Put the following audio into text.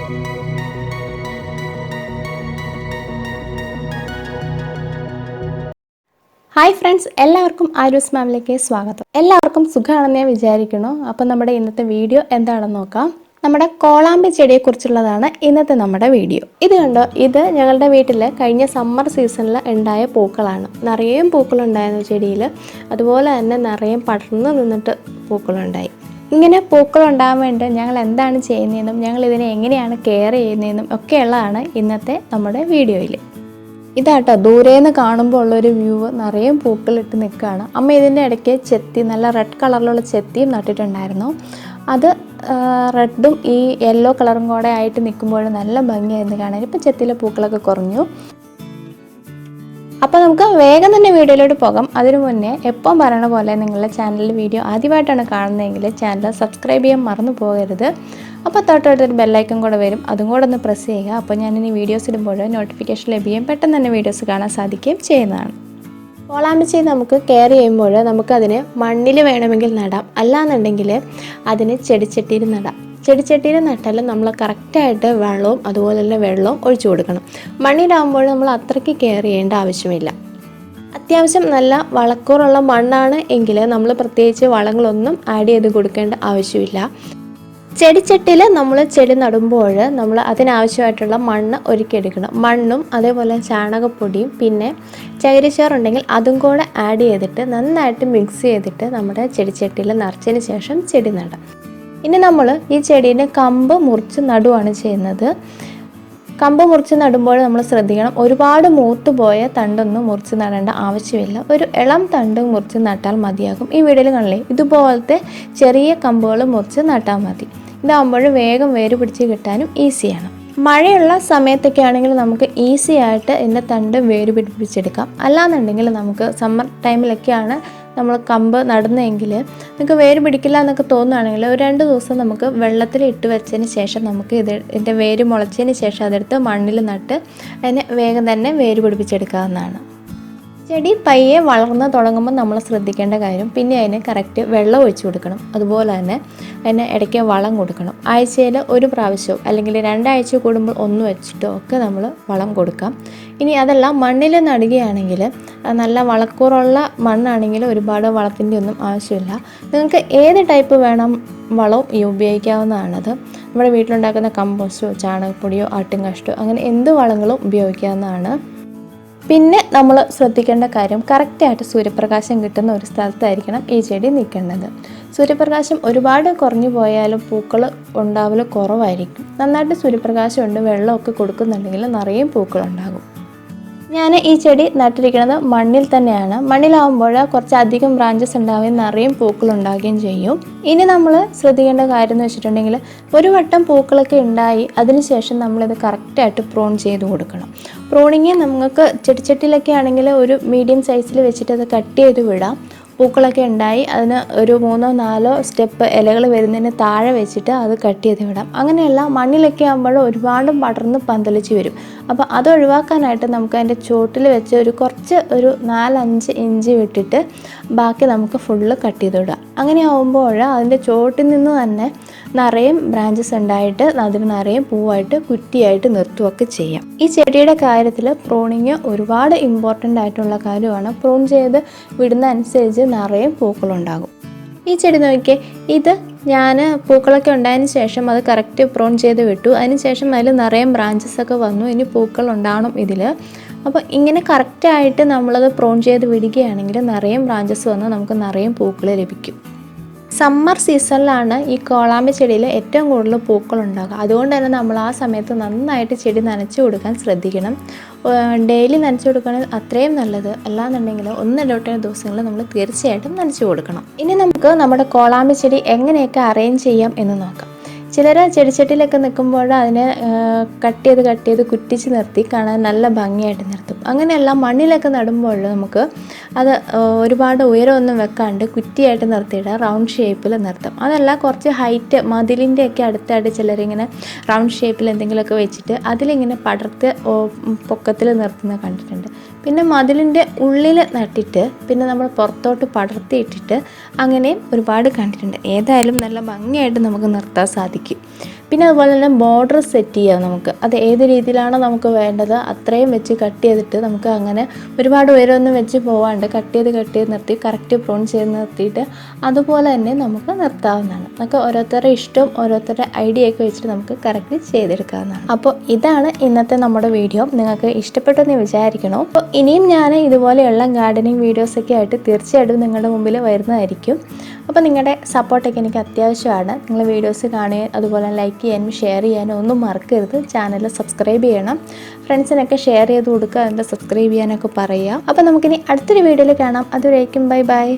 Hi friends, എല്ലാവർക്കും ആരൂസ് മാമിലേക്ക് സ്വാഗതം. എല്ലാവർക്കും സുഖമാണെന്ന് ഞാൻ വിചാരിക്കുന്നു. അപ്പം നമ്മുടെ ഇന്നത്തെ വീഡിയോ എന്താണെന്ന് നോക്കാം. നമ്മുടെ കോളാമ്പി ചെടിയെക്കുറിച്ചുള്ളതാണ് ഇന്നത്തെ നമ്മുടെ വീഡിയോ. ഇത് കണ്ടോ, ഇത് ഞങ്ങളുടെ വീട്ടിൽ കഴിഞ്ഞ സമ്മർ സീസണിൽ ഉണ്ടായ പൂക്കളാണ്. നിറയെ പൂക്കളുണ്ടായിരുന്നു ചെടിയിൽ. അതുപോലെ തന്നെ നിറയെ പടർന്നു നിന്നിട്ട് പൂക്കളുണ്ടായി. ഇങ്ങനെ പൂക്കളുണ്ടാകാൻ വേണ്ടി ഞങ്ങൾ എന്താണ് ചെയ്യുന്നതെന്നും ഞങ്ങൾ ഇതിനെ എങ്ങനെയാണ് കെയർ ചെയ്യുന്നതെന്നും ഒക്കെയുള്ളതാണ് ഇന്നത്തെ നമ്മുടെ വീഡിയോയിൽ. ഇതാട്ടോ ദൂരേന്ന് കാണുമ്പോൾ ഉള്ളൊരു വ്യൂ. നിറയെ പൂക്കളിട്ട് നിൽക്കുകയാണ്. അമ്മ ഇതിൻ്റെ ഇടയ്ക്ക് ചെത്തി, നല്ല റെഡ് കളറിലുള്ള ചെത്തിയും നട്ടിട്ടുണ്ടായിരുന്നു. അത് റെഡും ഈ യെല്ലോ കളറും കൂടെ ആയിട്ട് നിൽക്കുമ്പോൾ നല്ല ഭംഗിയായിരുന്നു കാണാൻ. ഇപ്പം ചെത്തിയിലെ പൂക്കളൊക്കെ കുറഞ്ഞു. അപ്പോൾ നമുക്ക് വേഗം തന്നെ വീഡിയോയിലോട്ട് പോകാം. അതിനു മുന്നേ എപ്പം പറയണ പോലെ നിങ്ങളുടെ ചാനലിൽ വീഡിയോ ആദ്യമായിട്ടാണ് കാണുന്നതെങ്കിൽ ചാനൽ സബ്സ്ക്രൈബ് ചെയ്യാൻ മറന്നു പോകരുത്. അപ്പോൾ തൊട്ടടുത്തൊരു ബെല്ലൈക്കൺ കൂടെ വരും, അതും കൂടെ ഒന്ന് പ്രസ് ചെയ്യുക. അപ്പോൾ ഞാനിനി വീഡിയോസ് ഇടുമ്പോൾ നോട്ടിഫിക്കേഷൻ ലഭിക്കുകയും പെട്ടെന്ന് തന്നെ വീഡിയോസ് കാണാൻ സാധിക്കുകയും ചെയ്യുന്നതാണ്. കോളാമ്പി ചെടി നമുക്ക് കെയർ ചെയ്യുമ്പോൾ നമുക്കതിന് മണ്ണിൽ വേണമെങ്കിൽ നടാം, അല്ലാന്നുണ്ടെങ്കിൽ അതിന് ചെടിച്ചട്ടിയിൽ നടാം. ചെടിച്ചട്ടിയിൽ നട്ടാൽ നമ്മൾ കറക്റ്റായിട്ട് വെള്ളവും അതുപോലെ തന്നെ വെള്ളവും ഒഴിച്ചു കൊടുക്കണം. മണ്ണിലാകുമ്പോൾ നമ്മൾ അത്രയ്ക്ക് കെയർ ചെയ്യേണ്ട ആവശ്യമില്ല. അത്യാവശ്യം നല്ല വളക്കൂറുള്ള മണ്ണാണ് എങ്കിൽ നമ്മൾ പ്രത്യേകിച്ച് വളങ്ങളൊന്നും ആഡ് ചെയ്ത് കൊടുക്കേണ്ട ആവശ്യമില്ല. ചെടിച്ചട്ടിയിൽ നമ്മൾ ചെടി നടുമ്പോൾ നമ്മൾ അതിനാവശ്യമായിട്ടുള്ള മണ്ണ് ഒരുക്കിയെടുക്കണം. മണ്ണും അതേപോലെ ചാണകപ്പൊടിയും പിന്നെ ചകിരിച്ചോറുണ്ടെങ്കിൽ അതും കൂടെ ആഡ് ചെയ്തിട്ട് നന്നായിട്ട് മിക്സ് ചെയ്തിട്ട് നമ്മുടെ ചെടിച്ചട്ടിയിൽ നിറച്ചതിന് ശേഷം ചെടി നടാം. ഇനി നമ്മൾ ഈ ചെടീൻ്റെ കമ്പ് മുറിച്ച് നടുവാണ് ചെയ്യുന്നത്. കമ്പ് മുറിച്ച് നടുമ്പോൾ നമ്മൾ ശ്രദ്ധിക്കണം, ഒരുപാട് മൂത്ത് പോയ തണ്ടൊന്നും മുറിച്ച് നടേണ്ട ആവശ്യമില്ല. ഒരു ഇളം തണ്ട് മുറിച്ച് നട്ടാൽ മതിയാകും. ഈ വീഡിയോയിൽ കാണില്ലേ, ഇതുപോലത്തെ ചെറിയ കമ്പുകൾ മുറിച്ച് നട്ടാൽ മതി. ഇതാകുമ്പോൾ വേഗം വേര് പിടിച്ച് കിട്ടാനും ഈസിയാണ്. മഴയുള്ള സമയത്തൊക്കെ ആണെങ്കിൽ നമുക്ക് ഈസി ആയിട്ട് ഇതിൻ്റെ തണ്ട് വേര് പിടിപ്പിച്ചെടുക്കാം. അല്ലാന്നുണ്ടെങ്കിൽ നമുക്ക് സമ്മർ ടൈമിലൊക്കെയാണ് നമ്മൾ കമ്പ് നടുന്നതെങ്കിൽ നിങ്ങൾക്ക് വേര് പിടിക്കില്ല എന്നൊക്കെ തോന്നുകയാണെങ്കിൽ ഒരു 2 ദിവസം നമുക്ക് വെള്ളത്തിൽ ഇട്ട് വെച്ചതിന് ശേഷം നമുക്ക് ഇതിൻ്റെ വേര് മുളച്ചതിന് ശേഷം അതെടുത്ത് മണ്ണിൽ നട്ട് അതിനെ വേഗം തന്നെ വേര് പിടിപ്പിച്ചെടുക്കാവുന്നതാണ്. ചെടി പയ്യെ വളർന്ന് തുടങ്ങുമ്പോൾ നമ്മൾ ശ്രദ്ധിക്കേണ്ട കാര്യം, പിന്നെ അതിന് കറക്റ്റ് വെള്ളം ഒഴിച്ചു കൊടുക്കണം. അതുപോലെ തന്നെ അതിന് ഇടയ്ക്ക് വളം കൊടുക്കണം. ആഴ്ചയിൽ 1 പ്രാവശ്യമോ അല്ലെങ്കിൽ 2 ആഴ്ച കൂടുമ്പോൾ 1 വെച്ചിട്ടോ ഒക്കെ നമ്മൾ വളം കൊടുക്കാം. ഇനി അതെല്ലാം മണ്ണിൽ നടുകയാണെങ്കിൽ നല്ല വളക്കൂറുള്ള മണ്ണാണെങ്കിൽ ഒരുപാട് വളത്തിൻ്റെ ഒന്നും ആവശ്യമില്ല. നിങ്ങൾക്ക് ഏത് ടൈപ്പ് വേണം വളവും ഉപയോഗിക്കാവുന്നതാണത്. നമ്മുടെ വീട്ടിലുണ്ടാക്കുന്ന കമ്പോസ്റ്റോ ചാണകപ്പൊടിയോ ആട്ടിൻകാഷ്ടോ അങ്ങനെ എന്ത് വളങ്ങളും ഉപയോഗിക്കാവുന്നതാണ്. പിന്നെ നമ്മൾ ശ്രദ്ധിക്കേണ്ട കാര്യം, കറക്റ്റായിട്ട് സൂര്യപ്രകാശം കിട്ടുന്ന ഒരു സ്ഥലത്തായിരിക്കണം ഈ ചെടി നിൽക്കേണ്ടത്. സൂര്യപ്രകാശം ഒരുപാട് കുറഞ്ഞു പോയാലും പൂക്കൾ ഉണ്ടാവൽ കുറവായിരിക്കും. നന്നായിട്ട് സൂര്യപ്രകാശം ഉണ്ട്, വെള്ളമൊക്കെ കൊടുക്കുന്നുണ്ടെങ്കിൽ നിറയെ പൂക്കളുണ്ടാകും. ഞാൻ ഈ ചെടി നട്ടിരിക്കുന്നത് മണ്ണിൽ തന്നെയാണ്. മണ്ണിലാവുമ്പോൾ കുറച്ചധികം ബ്രാഞ്ചസ് ഉണ്ടാവുകയും നിറയെ പൂക്കളുണ്ടാവുകയും ചെയ്യും. ഇനി നമ്മൾ ശ്രദ്ധിക്കേണ്ട കാര്യം എന്ന് വെച്ചിട്ടുണ്ടെങ്കിൽ, ഒരു വട്ടം പൂക്കളൊക്കെ ഉണ്ടായി അതിനുശേഷം നമ്മളിത് കറക്റ്റായിട്ട് പ്രൂൺ ചെയ്ത് കൊടുക്കണം. പ്രൂണിങ് നമുക്ക് ചെടിച്ചട്ടിയിലൊക്കെ ആണെങ്കിൽ ഒരു മീഡിയം സൈസിൽ വെച്ചിട്ട് അത് കട്ട് ചെയ്ത് വിടാം. പൂക്കളൊക്കെ ഉണ്ടായി അതിന് ഒരു 3-4 സ്റ്റെപ്പ് ഇലകൾ വരുന്നതിന് താഴെ വെച്ചിട്ട് അത് കട്ട് ചെയ്ത് വിടാം. അങ്ങനെയല്ല, മണ്ണിലൊക്കെ ആകുമ്പോൾ ഒരുപാട് പടർന്ന് പന്തലിച്ച് വരും. അപ്പോൾ അത് ഒഴിവാക്കാനായിട്ട് നമുക്ക് അതിൻ്റെ ചോട്ടിൽ വെച്ച് ഒരു 4-5 ഇഞ്ച് വിട്ടിട്ട് ബാക്കി നമുക്ക് ഫുള്ള് കട്ട് ചെയ്ത് വിടാം. അങ്ങനെ ആകുമ്പോൾ അതിൻ്റെ ചോട്ടിൽ നിന്ന് തന്നെ നിറയെ ബ്രാഞ്ചസ് ഉണ്ടായിട്ട് അതിന് നിറയെ പൂവായിട്ട് കുറ്റിയായിട്ട് നിർത്തുകയൊക്കെ ചെയ്യാം. ഈ ചെടിയുടെ കാര്യത്തിൽ പ്രൂണിങ് ഒരുപാട് ഇമ്പോർട്ടൻ്റ് ആയിട്ടുള്ള കാര്യമാണ്. പ്രൂൺ ചെയ്ത് വിടുന്ന അനുസരിച്ച് നിറയെ പൂക്കളുണ്ടാകും. ഈ ചെടി നോക്കിയേ, ഇത് ഞാൻ പൂക്കളൊക്കെ ഉണ്ടായതിന് ശേഷം അത് കറക്റ്റ് പ്രൂൺ ചെയ്ത് വിട്ടു. അതിന് ശേഷം അതിൽ നിറയെ ബ്രാഞ്ചസ് ഒക്കെ വന്നു. ഇനി പൂക്കൾ ഉണ്ടാവണം ഇതിൽ. അപ്പോൾ ഇങ്ങനെ കറക്റ്റായിട്ട് നമ്മളത് പ്രൂൺ ചെയ്ത് വിടുകയാണെങ്കിൽ നിറയെ ബ്രാഞ്ചസ് വന്ന് നമുക്ക് നിറയെ പൂക്കൾ ലഭിക്കും. സമ്മർ സീസണിലാണ് ഈ കോളാമ്പി ചെടിയിൽ ഏറ്റവും കൂടുതൽ പൂക്കളുണ്ടാകുക. അതുകൊണ്ട് തന്നെ നമ്മൾ ആ സമയത്ത് നന്നായിട്ട് ചെടി നനച്ചു കൊടുക്കാൻ ശ്രദ്ധിക്കണം. ഡെയിലി നനച്ചു കൊടുക്കുകയാണെങ്കിൽ അത്രയും നല്ലത്. അല്ലാന്നുണ്ടെങ്കിൽ 1-2 ദിവസങ്ങളിൽ നമ്മൾ തീർച്ചയായിട്ടും നനച്ചു കൊടുക്കണം. ഇനി നമുക്ക് നമ്മുടെ കോളാമ്പി ചെടി എങ്ങനെയൊക്കെ അറേഞ്ച് ചെയ്യാം എന്ന് നോക്കാം. ചിലർ ചെടിച്ചട്ടിയിലൊക്കെ നിൽക്കുമ്പോൾ അതിനെ കട്ട് ചെയ്ത് കുറ്റിച്ച് നിർത്തി കാണാൻ നല്ല ഭംഗിയായിട്ട് നിർത്തും. അങ്ങനെയല്ല, മണ്ണിലൊക്കെ നടുമ്പോൾ നമുക്ക് അത് ഒരുപാട് ഉയരമൊന്നും വെക്കാണ്ട് കുറ്റിയായിട്ട് നിർത്തിയിട്ട് റൗണ്ട് ഷേപ്പിൽ നിർത്തും. അതല്ല, കുറച്ച് ഹൈറ്റ് മതിലിൻ്റെയൊക്കെ അടുത്തായിട്ട് ചിലരിങ്ങനെ റൗണ്ട് ഷേപ്പിൽ എന്തെങ്കിലുമൊക്കെ വെച്ചിട്ട് അതിലിങ്ങനെ പടർത്ത് പൊക്കത്തിൽ നിർത്തുന്നത് കണ്ടിട്ടുണ്ട്. പിന്നെ മതിലിൻ്റെ ഉള്ളിൽ നട്ടിട്ട് പിന്നെ നമ്മൾ പുറത്തോട്ട് പടർത്തിയിട്ടിട്ട് അങ്ങനെയും ഒരുപാട് കണ്ടിട്ടുണ്ട്. ഏതായാലും നല്ല ഭംഗിയായിട്ട് നമുക്ക് നിർത്താൻ സാധിക്കും. പിന്നെ അതുപോലെ തന്നെ ബോർഡർ സെറ്റ് ചെയ്യാം നമുക്ക്. അത് ഏത് രീതിയിലാണോ നമുക്ക് വേണ്ടത് അത്രയും വെച്ച് കട്ട് ചെയ്തിട്ട് നമുക്ക് അങ്ങനെ ഒരുപാട് ഉയരമൊന്നും വെച്ച് പോവാണ്ട് കട്ട് ചെയ്ത് നിർത്തി കറക്റ്റ് പ്രൂൺ ചെയ്ത് നിർത്തിയിട്ട് അതുപോലെ തന്നെ നമുക്ക് നിർത്താവുന്നതാണ്. നമുക്ക് ഓരോരുത്തരുടെ ഇഷ്ടവും ഓരോരുത്തരുടെ ഐഡിയ ഒക്കെ വെച്ചിട്ട് നമുക്ക് കറക്റ്റ് ചെയ്തെടുക്കാവുന്നതാണ്. അപ്പോൾ ഇതാണ് ഇന്നത്തെ നമ്മുടെ വീഡിയോ. നിങ്ങൾക്ക് ഇഷ്ടപ്പെട്ടെന്ന് വിചാരിക്കണോ? അപ്പോൾ ഇനിയും ഞാൻ ഇതുപോലെയുള്ള ഗാർഡനിങ് വീഡിയോസൊക്കെ ആയിട്ട് തീർച്ചയായിട്ടും നിങ്ങളുടെ മുമ്പിൽ വരുന്നതായിരിക്കും. അപ്പോൾ നിങ്ങളുടെ സപ്പോർട്ടൊക്കെ എനിക്ക് അത്യാവശ്യമാണ്. നിങ്ങൾ വീഡിയോസ് കാണുകയും അതുപോലെ ലൈക്ക് ചെയ്യാനും ഷെയർ ചെയ്യാനും ഒന്നും മറക്കരുത്. ചാനൽ സബ്സ്ക്രൈബ് ചെയ്യണം. ഫ്രണ്ട്സിനൊക്കെ ഷെയർ ചെയ്ത് കൊടുക്കുക, അതിൻ്റെ സബ്സ്ക്രൈബ് ചെയ്യാനൊക്കെ പറയുക. അപ്പോൾ നമുക്കിനി അടുത്തൊരു വീഡിയോയിൽ കാണാം. അതുവരേക്കും ബൈ ബൈ.